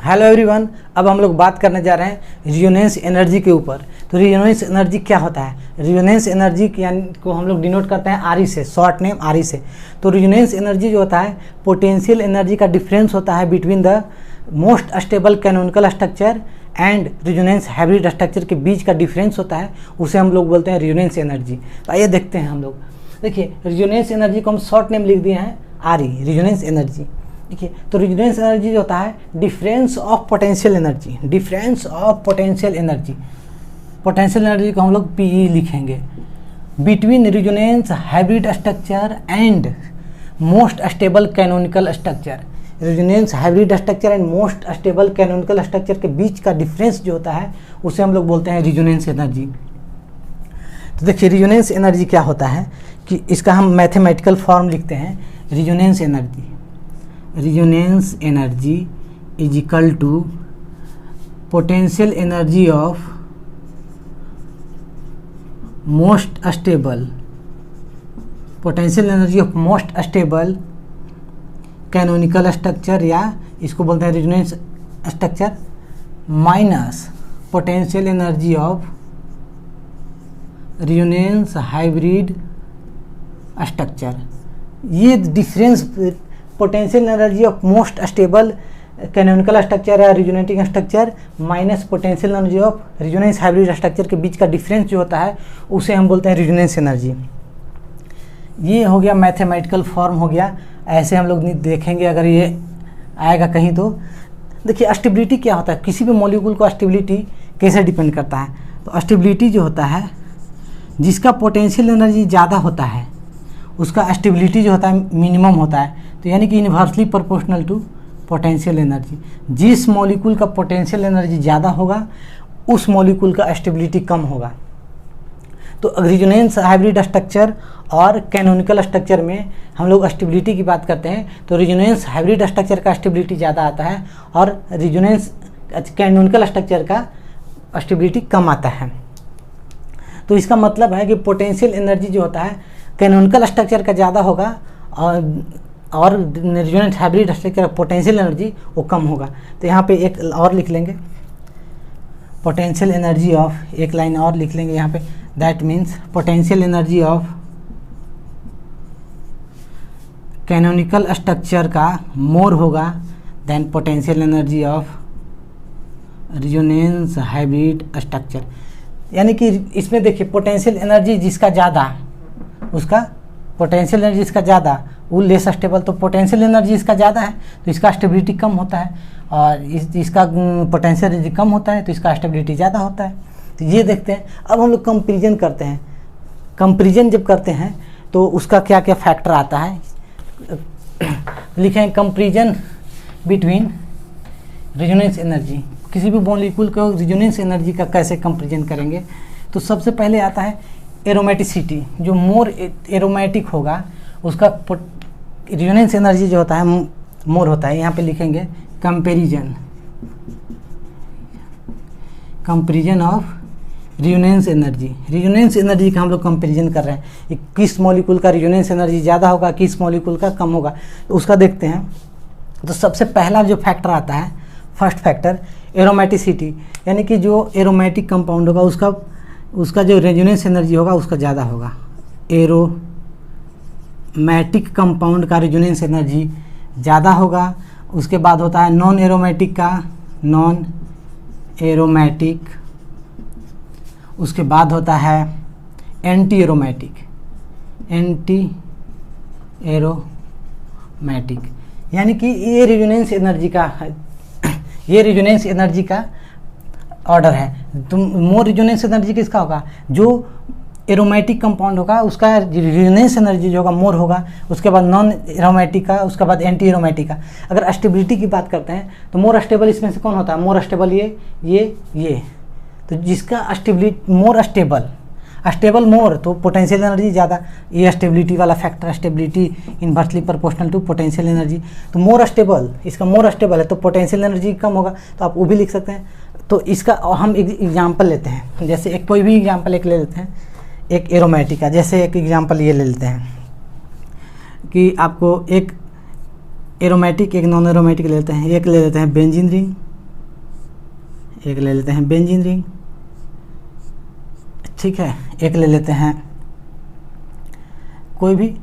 Hello everyone, अब हम लोग बात करने जा रहे हैं रिजोनेंस एनर्जी के ऊपर। तो रिजोनेंस एनर्जी क्या होता है? रिजोनेंस एनर्जी को हम लोग डिनोट करते हैं आरई से, शॉर्ट नेम आरई से। तो रिजोनेंस एनर्जी जो होता है पोटेंशियल एनर्जी का डिफरेंस होता है between the most stable canonical structure and resonance hybrid structure के बीच का डिफरेंस होता है, उसे हम लोग बोलते हैं रिजोनेंस एनर्जी। तो आइए देखते हैं हम लोग। देखिए रिजोनेंस एनर्जी को हम शॉर्ट नेम लिख दिए हैं आरई, रिजोनेंस एनर्जी। देखिए तो रिजोनेंस एनर्जी जो होता है difference of potential energy, difference of potential energy. Potential energy को हम लोग पीई लिखेंगे between resonance hybrid structure and most stable canonical structure. Resonance hybrid structure and most stable canonical structure के बीच का डिफरेंस जो होता है उसे हम लोग बोलते हैं रिजोनेंस एनर्जी। तो देखिए रिजोनेंस एनर्जी क्या होता है कि इसका हम मैथमेटिकल फॉर्म लिखते हैं। Resonance energy, resonance energy is equal to potential energy of most stable, potential energy of most stable canonical structure, या इसको बोलते हैं resonance structure, minus potential energy of resonance hybrid structure. ये difference potential energy of most stable canonical structure या resonating structure minus potential energy of resonance hybrid structure के बीच का difference जो होता है उसे हम बोलते हैं रिजोनेंस एनर्जी। ये हो गया मैथमेटिकल फॉर्म हो गया। ऐसे हम लोग देखेंगे अगर ये आएगा कहीं तो। देखिए स्टेबिलिटी क्या होता है, किसी भी मॉलिक्यूल को स्टेबिलिटी कैसे डिपेंड करता है? तो स्टेबिलिटी जो होता है जिसका पोटेंशियल एनर्जी ज़्यादा होता है उसका स्टेबिलिटी जो होता है मिनिमम होता है। तो यानी कि inversely proportional to potential energy. जिस मॉलिक्यूल का पोटेंशियल एनर्जी ज़्यादा होगा उस मॉलिक्यूल का स्टेबिलिटी कम होगा। तो रिजोनेंस हाइब्रिड स्ट्रक्चर और कैनोनिकल स्ट्रक्चर में हम लोग स्टेबिलिटी की बात करते हैं। तो रिजोनेंस हाइब्रिड स्ट्रक्चर का स्टेबिलिटी ज़्यादा आता है और रिजोनेंस कैनोनिकल स्ट्रक्चर का स्टेबिलिटी कम आता है। तो इसका मतलब है कि पोटेंशियल एनर्जी जो होता है कैनोनिकल स्ट्रक्चर का ज़्यादा होगा और resonance hybrid structure potential energy वो कम होगा। तो यहाँ पे एक और लिख लेंगे पोटेंशियल एनर्जी ऑफ, एक लाइन और लिख लेंगे यहाँ पे, that means potential energy of canonical structure का मोर होगा then potential energy of resonance hybrid structure. यानी कि इसमें देखिए पोटेंशियल एनर्जी जिसका ज़्यादा उसका पोटेंशियल एनर्जी इसका ज़्यादा वो लेस स्टेबल। तो पोटेंशियल एनर्जी इसका ज़्यादा है तो इसका स्टेबिलिटी कम होता है और इसका पोटेंशियल एनर्जी कम होता है तो इसका स्टेबिलिटी ज़्यादा होता है। तो ये देखते हैं। अब हम लोग कंपेरिजन करते हैं। कंपेरिजन जब करते हैं तो उसका क्या क्या फैक्टर आता है लिखें। कंपेरिजन बिटवीन रिजोनेंस एनर्जी, किसी भी मॉलिक्यूल को रिजोनेंस एनर्जी का कैसे कंपेरिजन करेंगे? तो सबसे पहले आता है एरोमेटिसिटी। जो मोर एरोमेटिक होगा उसका रिजोनेंस एनर्जी जो होता है मोर होता है। यहाँ पे लिखेंगे comparison, comparison of resonance energy. Resonance energy का हम लोग कंपेरिजन कर रहे हैं, किस मॉलिक्यूल का रिजोनेंस एनर्जी ज़्यादा होगा, किस मॉलिक्यूल का कम होगा, तो उसका देखते हैं। तो सबसे पहला जो फैक्टर आता है, फर्स्ट फैक्टर एरोमेटिसिटी, यानी कि जो एरोमेटिक कंपाउंड होगा उसका जो रेजोनेंस एनर्जी होगा उसका ज़्यादा होगा। एरोमेटिक कंपाउंड का रेजोनेंस एनर्जी ज़्यादा होगा। उसके बाद होता है नॉन एरोमेटिक का, नॉन एरोमेटिक। उसके बाद होता है एंटी एरोमेटिक, एंटी एरोमेटिक। यानी कि ये रेजोनेंस एनर्जी का ये रेजोनेंस एनर्जी का ऑर्डर है। तो मोर रेजोनेंस एनर्जी किसका होगा? जो एरोमेटिक कंपाउंड होगा उसका रेजोनेंस एनर्जी जो होगा मोर होगा। उसके बाद नॉन एरोमेटिक का, उसके बाद एंटी एरोमेटिक का। अगर स्टेबिलिटी की बात करते हैं तो मोर स्टेबल इसमें से कौन होता है? मोर स्टेबल ये। तो जिसका स्टेबिलिटी मोर स्टेबल मोर, तो पोटेंशियल एनर्जी ज़्यादा। ये स्टेबिलिटी वाला factor, stability inversely proportional to potential energy. तो मोर स्टेबल, इसका मोर स्टेबल है तो पोटेंशियल एनर्जी कम होगा। तो आप वो भी लिख सकते हैं। तो इसका हम एक एग्जांपल लेते हैं, जैसे एक कोई भी एग्जांपल एक ले लेते हैं, एक एरोमेटिक का। जैसे एक एग्जांपल ये ले लेते हैं कि आपको एक एरोमेटिक एक नॉन एरोमेटिक लेते हैं। एक ले लेते हैं बेंजीन रिंग, एक ले लेते हैं बेंजीन रिंग, ठीक है। एक ले लेते हैं कोई भी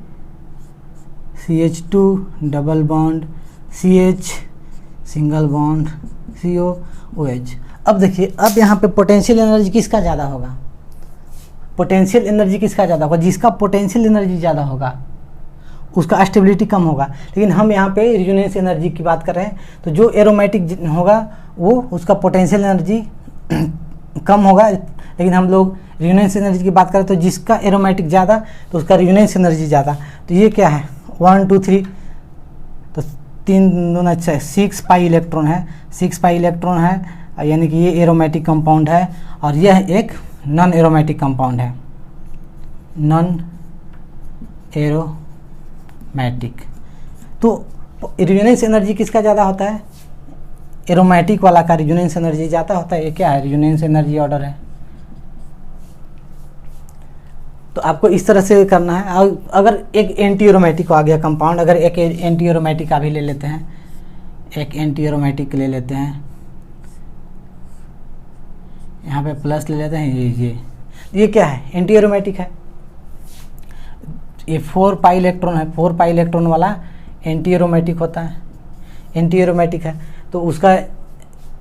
CH2 double bond CH single bond CO OH। अब देखिए, अब यहाँ पे पोटेंशियल एनर्जी किसका ज़्यादा होगा? पोटेंशियल एनर्जी किसका ज़्यादा होगा? जिसका पोटेंशियल एनर्जी ज़्यादा होगा उसका स्टेबिलिटी कम होगा। लेकिन हम यहाँ पे रिजोनेंस एनर्जी की बात कर रहे हैं, तो जो एरोमेटिक होगा वो उसका पोटेंशियल एनर्जी कम होगा। लेकिन हम लोग रिजोनेंस एनर्जी की बात करें तो जिसका एरोमेटिक ज़्यादा तो उसका रिजोनेंस एनर्जी ज़्यादा। तो ये क्या है 1 2 3, तो 3 दूना 6 पाई इलेक्ट्रॉन है, 6 पाई इलेक्ट्रॉन है, यानी कि ये एरोमेटिक कंपाउंड है और यह एक नॉन एरोमेटिक कंपाउंड है, नॉन एरोमेटिक। तो रिजोनेंस एनर्जी किसका ज़्यादा होता है? एरोमेटिक वाला का रिजोनेंस एनर्जी ज़्यादा होता है। ये क्या है? रिजोनेंस एनर्जी ऑर्डर है। तो आपको इस तरह से करना है। अगर एक एंटी एरोमेटिक आ गया कंपाउंड, अगर एक एंटी एरोमेटिक का भी ले लेते हैं, एक एंटी एरोमेटिक ले लेते हैं, यहाँ पे प्लस ले लेते हैं, ये क्या है? एंटी एरोमेटिक है। ये 4 पाई इलेक्ट्रॉन है, 4 पाई इलेक्ट्रॉन वाला एंटी एरोमेटिक होता है, एंटी एरोमेटिक है, तो उसका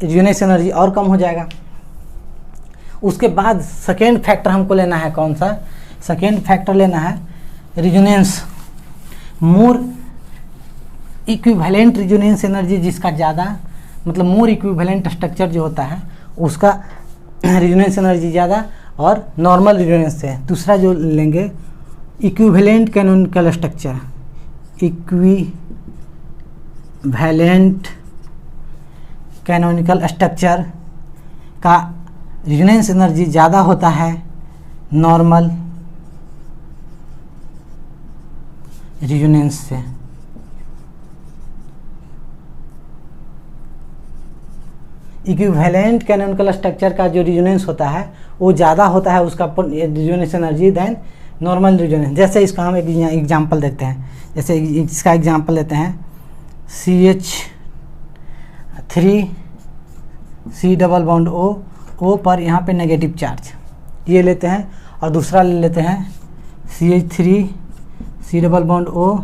रिजोनेंस एनर्जी और कम हो जाएगा। उसके बाद सेकेंड फैक्टर हमको लेना है, कौन सा? सेकेंड फैक्टर लेना है रिजोनेंस, मोर इक्विवेलेंट रिजोनेंस एनर्जी जिसका ज़्यादा, मतलब मोर इक्विवेलेंट स्ट्रक्चर जो होता है उसका रिजोनेंस एनर्जी ज़्यादा और नॉर्मल रिजोनेंस से। दूसरा जो लेंगे equivalent canonical structure, equivalent canonical structure का रिजोनेंस एनर्जी ज़्यादा होता है नॉर्मल रिजोनेंस से। इक्विवेलेंट कैनोनिकल स्ट्रक्चर का जो रिजोनेंस होता है वो ज़्यादा होता है उसका resonance energy than normal resonance. जैसे इसका हम एक एग्जांपल देखते हैं, जैसे इसका एग्जांपल लेते हैं CH3 C double bond O पर यहाँ पे नेगेटिव चार्ज, ये लेते हैं। और दूसरा ले लेते हैं CH3 C double bond O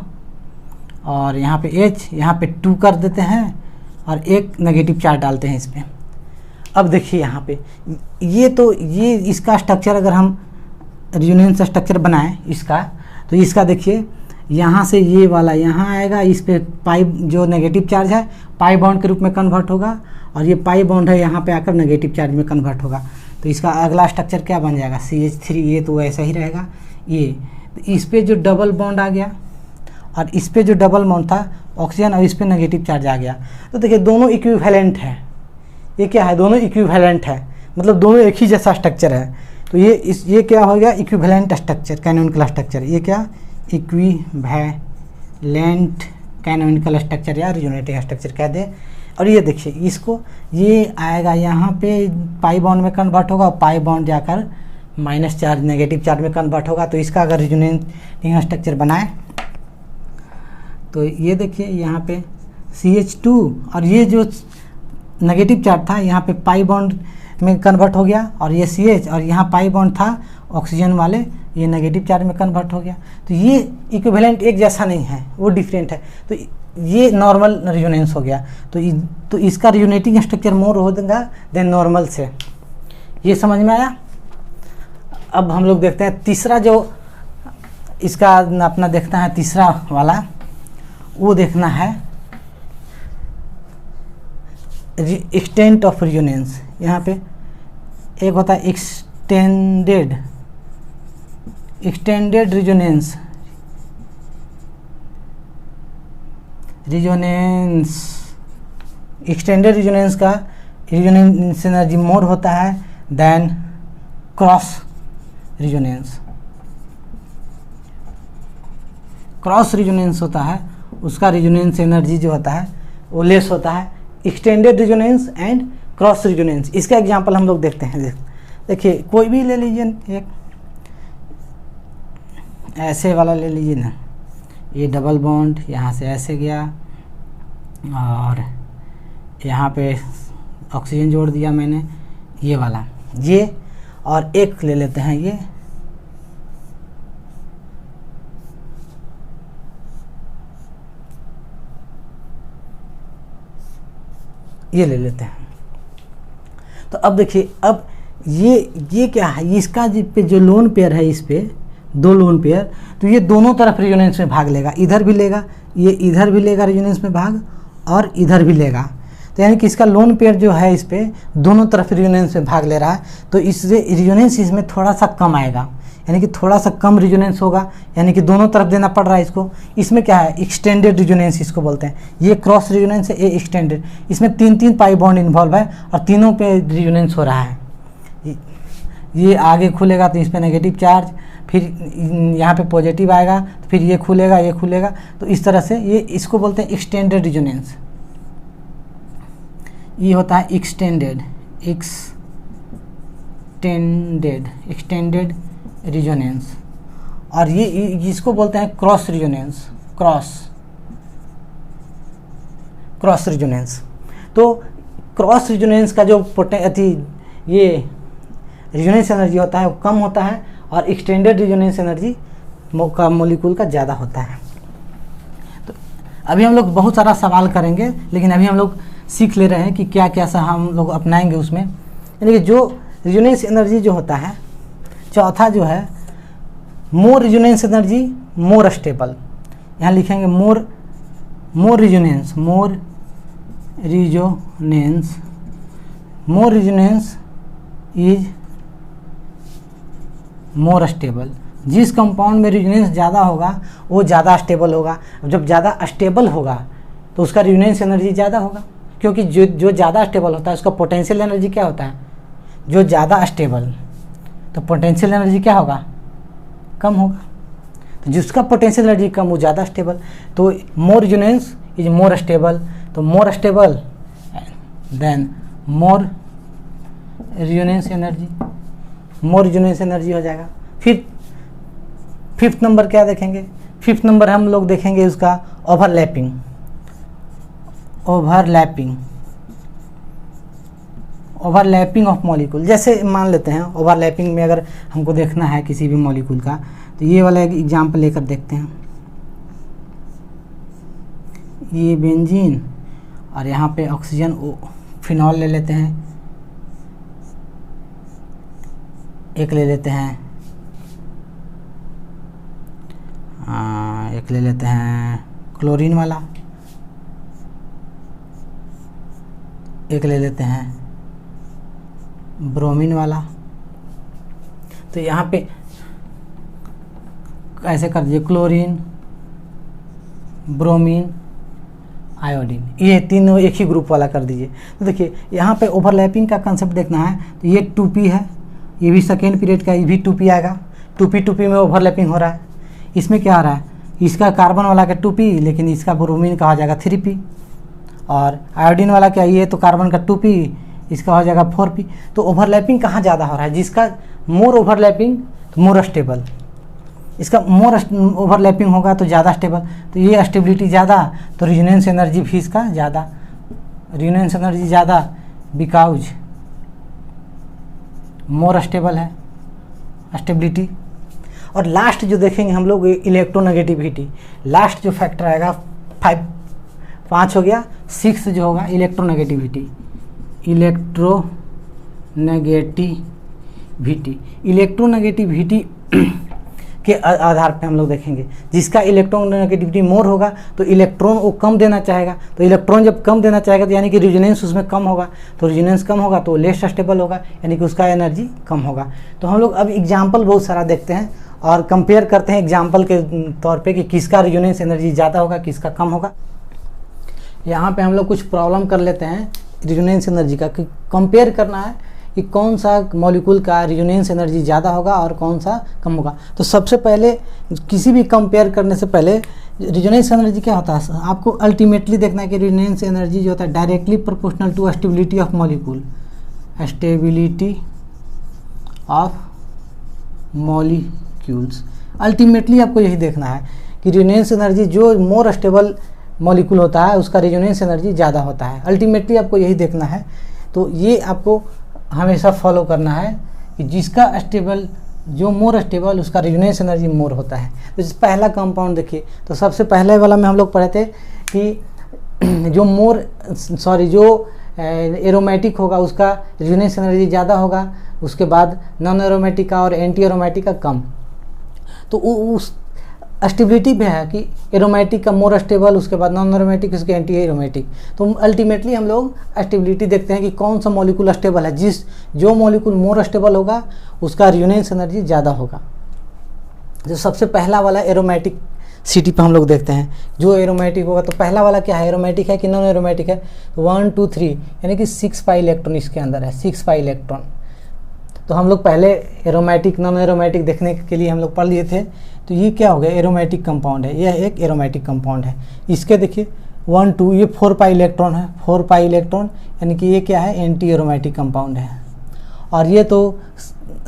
और यहाँ पे H, यहाँ पे 2 कर देते हैं और एक नेगेटिव चार्ज डालते हैं इस पर। अब देखिए यहाँ पे ये इसका स्ट्रक्चर अगर हम रिजोनेंस स्ट्रक्चर बनाएं इसका, तो इसका देखिए यहाँ से ये वाला यहाँ आएगा, इस पे पाई जो नेगेटिव चार्ज है पाई बॉन्ड के रूप में कन्वर्ट होगा और ये पाई बॉन्ड है यहाँ पे आकर नेगेटिव चार्ज में कन्वर्ट होगा। तो इसका अगला स्ट्रक्चर क्या बन जाएगा? CH3, ये तो ऐसा ही रहेगा। ये तो इस पे जो डबल बॉन्ड आ गया और इस पे जो डबल बॉन्ड था ऑक्सीजन और इस पे नेगेटिव चार्ज आ गया। तो देखिए दोनों इक्विवेलेंट है। ये क्या है? दोनों इक्विवेलेंट है, मतलब दोनों एक ही जैसा स्ट्रक्चर है। तो ये क्या हो गया? Equivalent structure, canonical structure. ये क्या? इक्विवेलेंट कैनोनिकल स्ट्रक्चर या रिजोनेटिंग स्ट्रक्चर कह दे। और ये देखिए इसको, ये आएगा यहाँ पे पाई बॉन्ड में कन्वर्ट होगा और पाई बॉन्ड जाकर माइनस चार्ज नेगेटिव चार्ज में कन्वर्ट होगा। तो इसका अगर रिजोनेटिंग स्ट्रक्चर बनाए तो ये देखिए यहाँ पे CH2 और ये जो नेगेटिव चार्ज था यहाँ पे पाई बॉन्ड में कन्वर्ट हो गया और ये CH और यहाँ पाई बॉन्ड था ऑक्सीजन वाले, ये नेगेटिव चार्ज में कन्वर्ट हो गया। तो ये इक्विवेलेंट एक जैसा नहीं है, वो डिफरेंट है। तो ये नॉर्मल रिजोनेंस हो गया। तो इसका रिजोनेटिंग स्ट्रक्चर मोर होगा देन नॉर्मल से। ये समझ में आया? अब हम लोग देखते हैं तीसरा जो इसका अपना देखता है, तीसरा वाला वो देखना है एक्सटेंट ऑफ रिजोनेंस। यहाँ पे एक होता है एक्सटेंडेड रिजोनेंस, एक्सटेंडेड रिजोनेंस का रिजोनेंस एनर्जी मोर होता है than cross resonance. Cross resonance होता है उसका रिजोनेंस एनर्जी जो होता है वो लेस होता है। Extended resonance and cross resonance, इसका एग्जांपल हम लोग देखते हैं। देखिए कोई भी ले लीजिए, एक ऐसे वाला ले लीजिए ना, ये डबल बॉन्ड यहाँ से ऐसे गया और यहाँ पे ऑक्सीजन जोड़ दिया मैंने, ये वाला, ये, और एक ले लेते हैं ये ले लेते हैं। तो अब देखिए, अब ये क्या है, इसका पे जो लोन पेयर है, इस पे 2 लोन पेयर, तो ये दोनों तरफ रेजोनेंस में भाग लेगा, इधर भी लेगा, ये इधर भी लेगा रेजोनेंस में भाग, और इधर भी लेगा। तो यानी कि इसका लोन पेयर जो है इस पे दोनों तरफ रेजोनेंस में भाग ले रहा है, तो इससे रेजोनेंस इसमें थोड़ा सा कम आएगा, यानी कि थोड़ा सा कम रेजोनेंस होगा, यानी कि दोनों तरफ देना पड़ रहा है इसको। इसमें क्या है, एक्सटेंडेड रेजोनेंस इसको बोलते हैं। ये क्रॉस रेजोनेंस है, ये एक्सटेंडेड। इसमें 3 पाई बॉन्ड इन्वॉल्व है और तीनों पे रेजोनेंस हो रहा है। ये आगे खुलेगा तो इस पर नेगेटिव चार्ज, फिर यहाँ पे पॉजिटिव आएगा, तो फिर ये खुलेगा, ये खुलेगा, तो इस तरह से ये इसको बोलते हैं एक्सटेंडेड रेजोनेंस। ये होता है एक्सटेंडेड रेजोनेंस। और ये इसको बोलते हैं क्रॉस रेजोनेंस, क्रॉस रेजोनेंस। तो क्रॉस रेजोनेंस का जो ये रेजोनेंस एनर्जी होता है वो कम होता है, और एक्सटेंडेड रेजोनेंस एनर्जी का मॉलिक्यूल का ज़्यादा होता है। तो अभी हम लोग बहुत सारा सवाल करेंगे, लेकिन अभी हम लोग सीख ले रहे हैं कि क्या क्या सा हम लोग अपनाएंगे उसमें। यानी कि जो रेजोनेंस एनर्जी जो होता है, चौथा जो है मोर रेजोनेंस एनर्जी मोर स्टेबल। यहाँ लिखेंगे मोर रेजोनेंस इज मोर स्टेबल। जिस कंपाउंड में रेजोनेंस ज़्यादा होगा वो ज़्यादा स्टेबल होगा। जब ज़्यादा स्टेबल होगा तो उसका रेजोनेंस एनर्जी ज़्यादा होगा, क्योंकि जो ज़्यादा स्टेबल होता है उसका पोटेंशियल एनर्जी क्या होता है, जो ज़्यादा स्टेबल, तो पोटेंशियल एनर्जी क्या होगा, कम होगा। तो जिसका पोटेंशियल एनर्जी कम वो ज़्यादा स्टेबल। तो more resonance is more stable, तो more stable then more resonance energy हो जाएगा। फिर 5th नंबर क्या देखेंगे, 5th नंबर हम लोग देखेंगे उसका ओवरलैपिंग ऑफ मॉलिक्यूल। जैसे मान लेते हैं ओवरलैपिंग में अगर हमको देखना है किसी भी मॉलिक्यूल का, तो ये वाला एक एग्जाम्पल लेकर देखते हैं। ये बेंजीन और यहाँ पे ऑक्सीजन फिनॉल ले लेते हैं, एक ले लेते हैं, एक ले लेते हैं क्लोरीन वाला, एक ले लेते हैं ब्रोमीन वाला। तो यहाँ पे ऐसे कर दीजिए, क्लोरीन, ब्रोमीन, आयोडीन, ये तीनों एक ही ग्रुप वाला कर दीजिए। तो देखिए यहाँ पे ओवरलैपिंग का कंसेप्ट देखना है, तो ये 2p है, ये भी सेकेंड पीरियड का, ये भी 2p आएगा। 2p में ओवरलैपिंग हो रहा है। इसमें क्या आ रहा है, इसका कार्बन वाला का 2p, लेकिन इसका ब्रोमीन का हो जाएगा 3p, और आयोडीन वाला क्या, ये तो कार्बन का 2p, इसका हो जाएगा 4p। तो ओवरलैपिंग कहाँ ज़्यादा हो रहा है, जिसका मोर ओवरलैपिंग तो मोर स्टेबल, इसका मोर ओवरलैपिंग होगा तो ज़्यादा स्टेबल, तो ये स्टेबिलिटी ज़्यादा, तो रेजोनेंस एनर्जी भी इसका ज़्यादा, रेजोनेंस एनर्जी ज़्यादा बिकॉज मोर स्टेबल है स्टेबिलिटी। और लास्ट जो देखेंगे हम लोग इलेक्ट्रोनेगेटिविटी, लास्ट जो फैक्टर आएगा 5 हो गया, 6 जो होगा इलेक्ट्रोनेगेटिविटी। इलेक्ट्रोनेगेटिविटी के आधार पे हम लोग देखेंगे, जिसका इलेक्ट्रोनेगेटिविटी मोर होगा तो इलेक्ट्रॉन वो कम देना चाहेगा, तो इलेक्ट्रॉन जब कम देना चाहेगा तो यानी कि रेजोनेंस उसमें कम होगा, तो रेजोनेंस कम होगा तो लेस स्टेबल होगा, यानी कि उसका एनर्जी कम होगा। तो हम लोग अब एग्जाम्पल बहुत सारा देखते हैं और कंपेयर करते हैं एग्जाम्पल के तौर पे कि किसका रेजोनेंस एनर्जी ज़्यादा होगा, किसका कम होगा। यहाँ पे हम लोग कुछ प्रॉब्लम कर लेते हैं रेजोनेंस एनर्जी का, कि कंपेयर करना है कि कौन सा मॉलिक्यूल का रेजोनेंस एनर्जी ज़्यादा होगा और कौन सा कम होगा। तो सबसे पहले किसी भी कंपेयर करने से पहले रेजोनेंस एनर्जी क्या होता है, आपको अल्टीमेटली देखना है कि रेजोनेंस एनर्जी जो होता है directly proportional to stability of molecule, stability of molecules. Ultimately आपको यही देखना है कि रेजोनेंस एनर्जी जो मोर स्टेबल मॉलिक्यूल होता है उसका रेजोनेंस एनर्जी ज़्यादा होता है, अल्टीमेटली आपको यही देखना है। तो ये आपको हमेशा फॉलो करना है कि जिसका स्टेबल, जो मोर स्टेबल, उसका रेजोनेंस एनर्जी मोर होता है। तो जिस पहला कंपाउंड देखिए, तो सबसे पहले वाला में हम लोग पढ़े थे कि जो एरोमेटिक होगा उसका रेजोनेंस एनर्जी ज़्यादा होगा, उसके बाद नॉन एरोमेटिक का और एंटी एरोमेटिक का कम। तो उस स्टेबिलिटी पे है कि एरोमेटिक का मोर स्टेबल, उसके बाद नॉन एरोमेटिक, उसके एंटी एरोमेटिक। तो अल्टीमेटली हम लोग स्टेबिलिटी देखते हैं कि कौन सा मॉलिक्यूल स्टेबल है। जो मॉलिक्यूल मोर स्टेबल होगा उसका रेजोनेंस एनर्जी ज़्यादा होगा। जो सबसे पहला वाला एरोमेटिक सिटी पे हम लोग देखते हैं, जो एरोमेटिक होगा, तो पहला वाला क्या है, एरोमेटिक है कि नॉन एरोमेटिक है। तो 1 2 3 यानी कि 6 पाई इलेक्ट्रॉन इसके अंदर है, 6 पाई इलेक्ट्रॉन। तो हम लोग पहले एरोमेटिक नॉन एरोमेटिक देखने के लिए हम लोग पढ़ लिए थे। तो ये क्या हो गया, एरोमेटिक कंपाउंड है, यह एक एरोमेटिक कंपाउंड है। इसके देखिए 1 2 ये 4 पाई इलेक्ट्रॉन है, 4 पाई इलेक्ट्रॉन, यानी कि ये क्या है, एंटी एरोमेटिक कंपाउंड है। और ये तो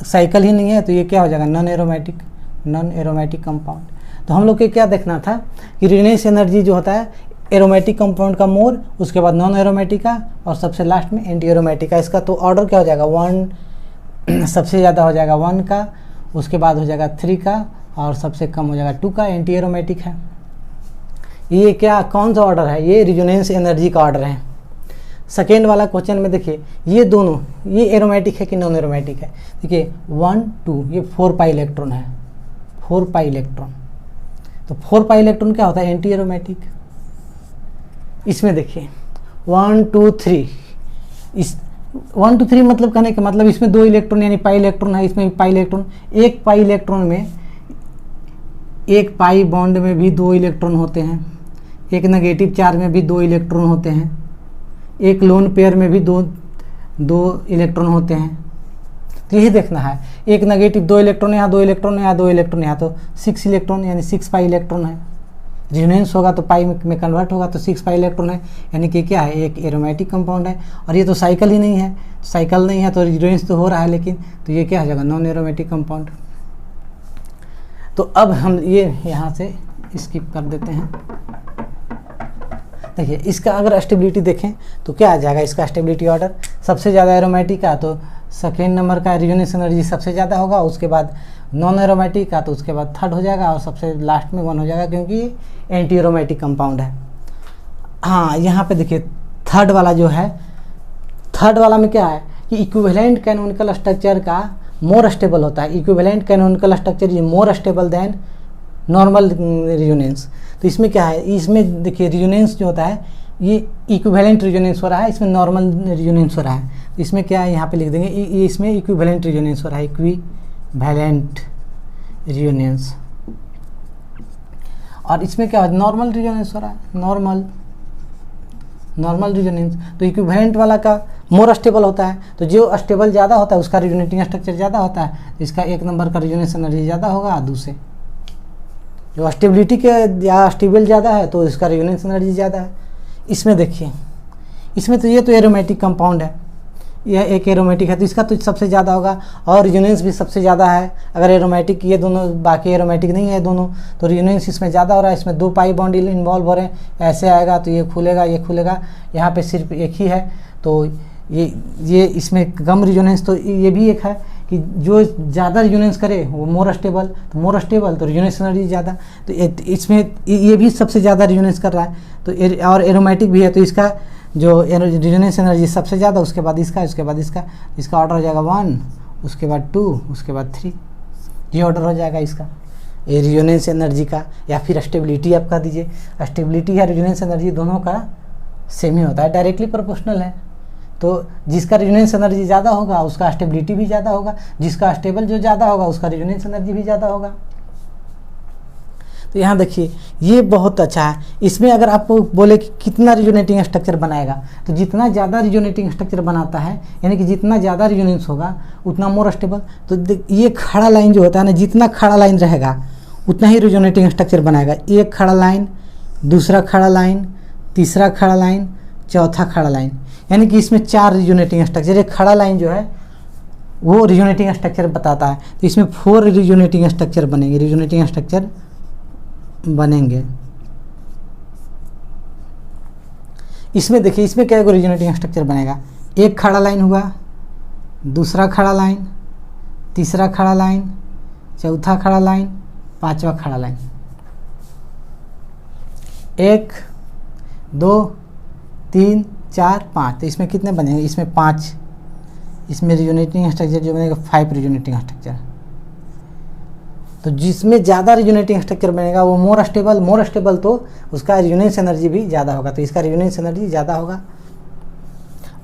साइकिल ही नहीं है, तो ये क्या हो जाएगा, नॉन एरोमेटिक कंपाउंड। तो हम लोग को क्या देखना था कि रेजोनेंस एनर्जी जो होता है एरोमेटिक कंपाउंड का मोर, उसके बाद नॉन एरोमेटिक का, और सबसे लास्ट में एंटी एरोमेटिक का। इसका तो ऑर्डर क्या हो जाएगा, 1 सबसे ज़्यादा हो जाएगा 1 का, उसके बाद हो जाएगा 3 का, और सबसे कम हो जाएगा 2 का, एंटी एरोमेटिक है। ये क्या, कौन सा ऑर्डर है, ये रेजोनेंस एनर्जी का ऑर्डर है। सेकेंड वाला क्वेश्चन में देखिए, ये दोनों, ये एरोमेटिक है कि नॉन एरोमेटिक है। देखिए 1 2 ये 4 पाई इलेक्ट्रॉन है, 4 पाई इलेक्ट्रॉन। तो 4 पाई इलेक्ट्रॉन क्या होता है, एंटी एरोमेटिक। इसमें देखिए 1 2 3, इस 1 2 3 मतलब कहने का मतलब इसमें 2 इलेक्ट्रॉन यानी पाई इलेक्ट्रॉन है, इसमें पाई इलेक्ट्रॉन। एक पाई इलेक्ट्रॉन में, एक पाई बॉन्ड में भी 2 इलेक्ट्रॉन होते हैं, एक नेगेटिव चार्ज में भी 2 इलेक्ट्रॉन होते हैं, एक लोन पेयर में भी दो इलेक्ट्रॉन होते हैं। तो यही देखना है, एक नेगेटिव 2 इलेक्ट्रॉन यहाँ, 2 इलेक्ट्रॉन यहाँ, 2 इलेक्ट्रॉन यहाँ, तो 6 इलेक्ट्रॉन यानी 6 पाई इलेक्ट्रॉन है। रेजोनेंस होगा तो पाई में कन्वर्ट होगा, तो 6 पाई इलेक्ट्रॉन है, यानी कि क्या है, एक एरोमेटिक कंपाउंड है। और ये तो साइकिल ही नहीं है, साइकिल नहीं है तो रेजोनेंस तो हो रहा है, लेकिन तो ये क्या हो जाएगा, नॉन एरोमेटिक कंपाउंड। तो अब हम ये यहाँ से स्किप कर देते हैं। देखिए इसका अगर स्टेबिलिटी देखें तो क्या आ जाएगा, इसका स्टेबिलिटी ऑर्डर सबसे ज़्यादा एरोमेटिक का तो सेकेंड नंबर का रेजोनेंस एनर्जी सबसे ज़्यादा होगा, उसके बाद नॉन एरोमेटिक का तो उसके बाद थर्ड हो जाएगा, और सबसे लास्ट में 1 हो जाएगा, क्योंकि एंटी एरोमेटिक कंपाउंड है। हाँ, यहाँ पे देखिए थर्ड वाला जो है, थर्ड वाला में क्या है कि इक्विवेलेंट कैनोनिकल स्ट्रक्चर का मोर स्टेबल होता है। Equivalent canonical structure is more stable then normal resonance. तो इसमें क्या है, इसमें देखिए रेजोनेंस जो होता है ये इक्विवेलेंट रेजोनेंस हो रहा है, इसमें नॉर्मल रेजोनेंस हो रहा है। तो इसमें क्या है, यहाँ पे लिख देंगे ये इसमें इक्विवेलेंट रेजोनेंस हो रहा है, इक्विवेलेंट रेजोनेंस। और इसमें क्या है, नॉर्मल रेजोनेंस हो रहा है, नॉर्मल रेजोनेंस। तो इक्विवेलेंट वाला का मोर स्टेबल होता है, तो जो स्टेबल ज़्यादा होता है उसका रेजोनेटिंग स्ट्रक्चर ज़्यादा होता है, तो इसका 1 नंबर का रेजोनेंस एनर्जी ज़्यादा होगा। दूसरे जो स्टेबिलिटी के या स्टेबल ज़्यादा है तो इसका रेजोनेंस एनर्जी ज़्यादा है। इसमें देखिए, इसमें तो ये तो एरोमेटिक कंपाउंड है, यह एक एरोमेटिक है, तो इसका तो सबसे ज़्यादा होगा, और रेजोनेंस भी सबसे ज़्यादा है। अगर एरोमेटिक, ये दोनों बाकी एरोमेटिक नहीं है दोनों, तो रेजोनेंस इसमें ज़्यादा हो रहा है। इसमें 2 पाई बॉन्ड इन्वॉल्व हो रहे हैं, ऐसे आएगा तो ये खुलेगा, ये खुलेगा, यहाँ पे सिर्फ एक ही है, तो ये इसमें कम रेजोनेंस। तो ये भी एक है कि जो ज़्यादा रेजोनेंस करे वो मोर स्टेबल, तो मोर स्टेबल तो रेजोनेंस एनर्जी ज़्यादा। तो इसमें ये भी सबसे ज़्यादा रेजोनेंस कर रहा है, तो और एरोमेटिक भी है, तो इसका जो रेजोनेंस एनर्जी सबसे ज़्यादा, उसके बाद इसका, उसके बाद इसका ऑर्डर हो जाएगा 1, उसके बाद 2, उसके बाद 3, ये ऑर्डर हो जाएगा इसका ये रेजोनेंस एनर्जी का, या फिर स्टेबिलिटी आप कह दीजिए। स्टेबिलिटी या रेजोनेंस एनर्जी दोनों का सेम ही होता है, डायरेक्टली प्रोपोर्शनल है। तो जिसका रेजोनेंस एनर्जी ज़्यादा होगा उसका स्टेबिलिटी भी ज़्यादा होगा, जिसका स्टेबल जो ज़्यादा होगा उसका रेजोनेंस एनर्जी भी ज़्यादा होगा। तो यहाँ देखिए ये बहुत अच्छा है। इसमें अगर आपको बोले कि कितना रेजोनेटिंग स्ट्रक्चर बनाएगा, तो जितना ज़्यादा रेजोनेटिंग स्ट्रक्चर बनाता है, यानी कि जितना ज़्यादा रेजोनेंस होगा उतना मोर स्टेबल। तो ये खड़ा लाइन जो होता है ना, जितना खड़ा लाइन रहेगा उतना ही रेजोनेटिंग स्ट्रक्चर बनाएगा। एक खड़ा लाइन, दूसरा खड़ा लाइन, तीसरा खड़ा लाइन, चौथा खड़ा लाइन, यानी कि इसमें 4 रेजोनेटिंग स्ट्रक्चर। एक खड़ा लाइन जो है वो रेजोनेटिंग स्ट्रक्चर बताता है, तो इसमें 4 रेजोनेटिंग स्ट्रक्चर बनेंगे, रेजोनेटिंग स्ट्रक्चर बनेंगे। इसमें देखिए इसमें क्या रेजोनेटिंग स्ट्रक्चर बनेगा, एक खड़ा लाइन हुआ, दूसरा खड़ा लाइन, तीसरा खड़ा लाइन, चौथा खड़ा लाइन, पांचवा खड़ा लाइन। 1 2 3 4 5। तो इसमें कितने बनेंगे? इसमें 5। इसमें रिजोनेटिंग स्ट्रक्चर जो बनेगा 5 रिजोनेटिंग स्ट्रक्चर। तो जिसमें ज़्यादा रिजोनेटिंग स्ट्रक्चर बनेगा वो मोर स्टेबल तो उसका रिजोनेंस एनर्जी भी ज़्यादा होगा, तो इसका रिजोनेंस एनर्जी ज़्यादा होगा।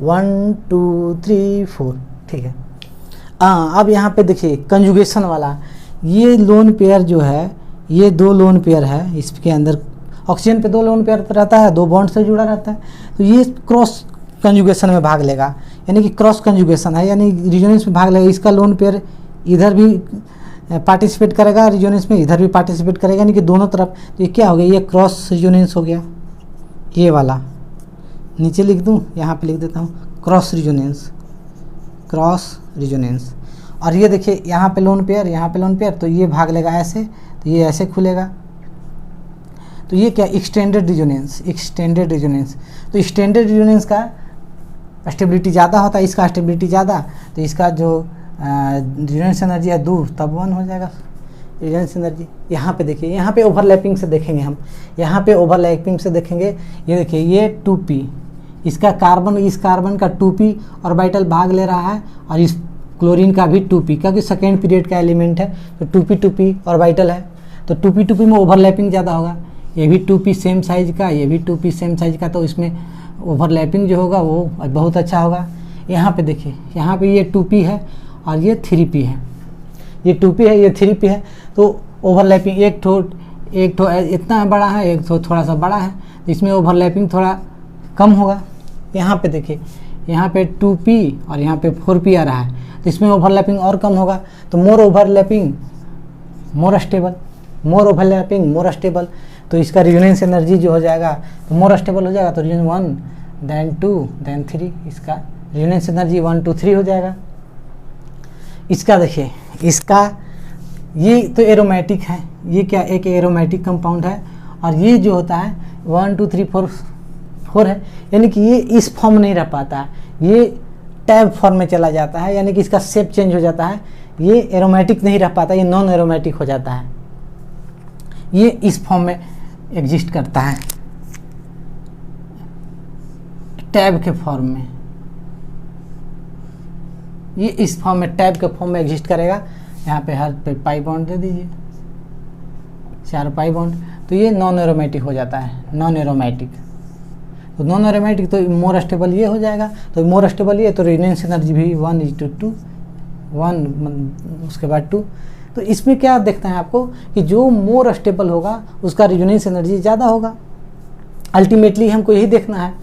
1 2 3 4, ठीक है। अब यहाँ पे देखिए कंजुगेशन वाला, ये लोन पेयर जो है, ये 2 लोन पेयर है, इसके अंदर ऑक्सीजन पे 2 लोन पेयर रहता है, 2 बॉन्ड से जुड़ा रहता है, तो ये क्रॉस कंजुगेशन में भाग लेगा, यानी कि क्रॉस कंजुगेशन है, यानी रिजोनेंस में भाग लेगा। इसका लोन पेयर इधर भी पार्टिसिपेट करेगा रिजोनेंस में, इधर भी पार्टिसिपेट करेगा, यानी कि दोनों तरफ। तो ये क्या हो गया? ये क्रॉस रिजोनेंस हो गया, ये वाला। नीचे लिख दूँ, यहाँ पे लिख देता हूँ क्रॉस रिजोनेंस। और ये देखिए यहाँ पे लोन पेयर, यहाँ पे लोन पेयर, तो ये भाग लेगा ऐसे, तो ये ऐसे खुलेगा। तो ये क्या? Extended resonance. तो एक्सटेंडेड रिजोनेंस का स्टेबिलिटी ज़्यादा होता है, इसका स्टेबिलिटी ज़्यादा, तो इसका जो रिजोनेंस एनर्जी है दूर, तब 1 हो जाएगा रिजोनेंस एनर्जी। यहाँ पे देखिए, यहाँ पे ओवरलैपिंग से देखेंगे हम, यहाँ पे ओवरलैपिंग से देखेंगे। ये देखिए ये 2p, इसका कार्बन, इस कार्बन का 2p ऑर्बिटल भाग ले रहा है, और इस क्लोरीन का भी 2p, क्योंकि सेकेंड पीरियड का एलिमेंट है, तो 2p ऑर्बिटल है, तो 2p में ओवरलैपिंग ज़्यादा होगा। ये भी 2p सेम साइज का, ये भी 2p सेम साइज का, तो इसमें ओवरलैपिंग जो होगा वो बहुत अच्छा होगा। यहाँ पे देखिए, यहाँ पे ये 2p है और ये 3p है, ये 2p है, ये 3p है, तो ओवरलैपिंग एक ठो इतना बड़ा है, एक ठो थोड़ा सा बड़ा है, तो इसमें ओवरलैपिंग थोड़ा कम होगा। यहाँ पे देखिए, यहाँ पे 2p और यहाँ पे 4p आ रहा है, तो इसमें ओवरलैपिंग और कम होगा। तो मोर ओवरलैपिंग मोर स्टेबल, तो इसका रिजोनेंस एनर्जी जो हो जाएगा तो मोर स्टेबल हो जाएगा। तो रिजोनेंस 1 then 2 then 3, इसका रिजोनेंस एनर्जी 1 2 3 हो जाएगा। इसका देखिए, इसका ये तो एरोमेटिक है, ये क्या? एक एरोमेटिक कंपाउंड है, और ये जो होता है 1 2 3 4 है, यानी कि ये इस फॉर्म नहीं रह पाता है, ये टैब फॉर्म में चला जाता है, यानी कि इसका शेप चेंज हो जाता है, ये एरोमेटिक नहीं रह पाता, ये नॉन एरोमेटिक हो जाता है, ये इस फॉर्म में एग्जिस्ट करता है, टैब के फॉर्म में, ये इस फॉर्म में टैब के फॉर्म में एग्जिस्ट करेगा। यहाँ पे हर पे पाई बॉन्ड दे दीजिए, 4 पाई बॉन्ड, तो ये नॉन एरोमेटिक हो जाता है, नॉन एरोमेटिक। तो नॉन एरोमेटिक तो मोर स्टेबल ये हो जाएगा, तो मोर स्टेबल ये, तो रिजोनेंस एनर्जी भी 1:2, 1 उसके बाद 2। तो इसमें क्या देखते हैं आपको कि जो मोर स्टेबल होगा उसका रिजोनेंस एनर्जी ज़्यादा होगा। अल्टीमेटली हमको यही देखना है।